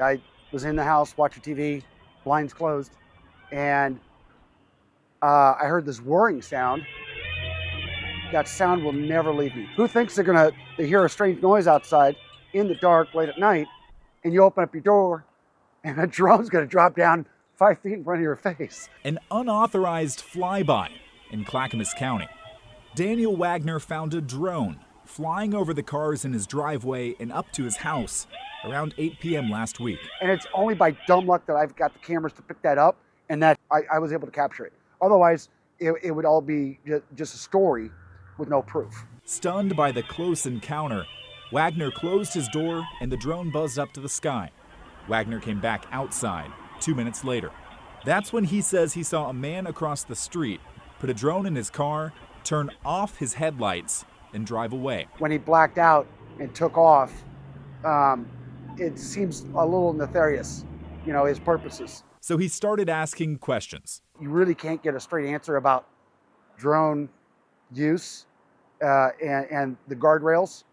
I was in the house watching TV, blinds closed, and I heard this whirring sound. That sound will never leave me. Who thinks they hear a strange noise outside in the dark late at night, and you open up your door, and a drone's going to drop down 5 feet in front of your face? An unauthorized flyby in Clackamas County. Daniel Wagner found a drone flying over the cars in his driveway and up to his house around 8 p.m. last week. And it's only by dumb luck that I've got the cameras to pick that up and that I was able to capture it. Otherwise, it would all be just a story with no proof. Stunned by the close encounter, Wagner closed his door and the drone buzzed up to the sky. Wagner came back outside 2 minutes later. That's when he says he saw a man across the street put a drone in his car, turn off his headlights, and drive away. When he blacked out and took off, it seems a little nefarious, his purposes. So he started asking questions. You really can't get a straight answer about drone use and the guardrails.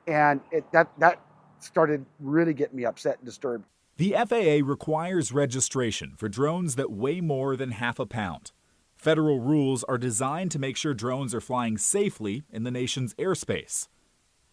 And that started really getting me upset and disturbed. The FAA requires registration for drones that weigh more than half a pound. Federal rules are designed to make sure drones are flying safely in the nation's airspace.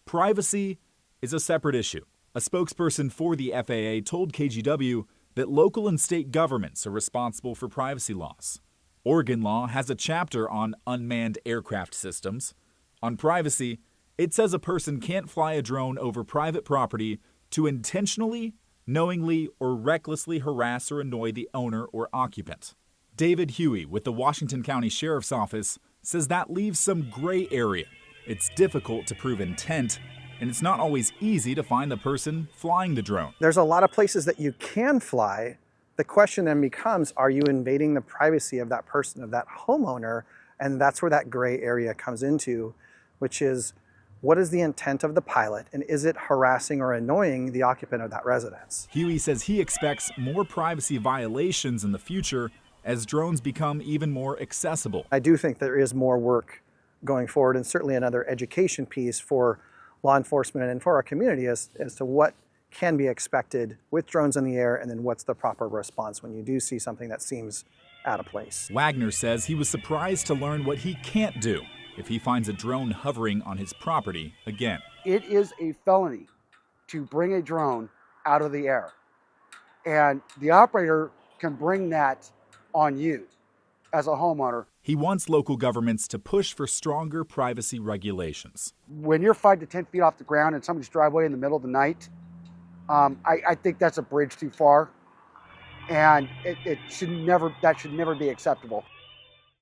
Privacy is a separate issue. A spokesperson for the FAA told KGW that local and state governments are responsible for privacy laws. Oregon law has a chapter on unmanned aircraft systems. On privacy, it says a person can't fly a drone over private property to intentionally, knowingly, or recklessly harass or annoy the owner or occupant. David Huey with the Washington County Sheriff's Office says that leaves some gray area. It's difficult to prove intent, and it's not always easy to find the person flying the drone. There's a lot of places that you can fly. The question then becomes, are you invading the privacy of that person, of that homeowner? And that's where that gray area comes into, which is, what is the intent of the pilot, and is it harassing or annoying the occupant of that residence? Huey says he expects more privacy violations in the future as drones become even more accessible. I do think there is more work going forward, and certainly another education piece for law enforcement and for our community as to what can be expected with drones in the air, and then what's the proper response when you do see something that seems out of place. Wagner says he was surprised to learn what he can't do if he finds a drone hovering on his property again. It is a felony to bring a drone out of the air. And the operator can bring that on you as a homeowner. He wants local governments to push for stronger privacy regulations. When you're 5 to 10 feet off the ground in somebody's driveway in the middle of the night, I think that's a bridge too far. And that should never be acceptable.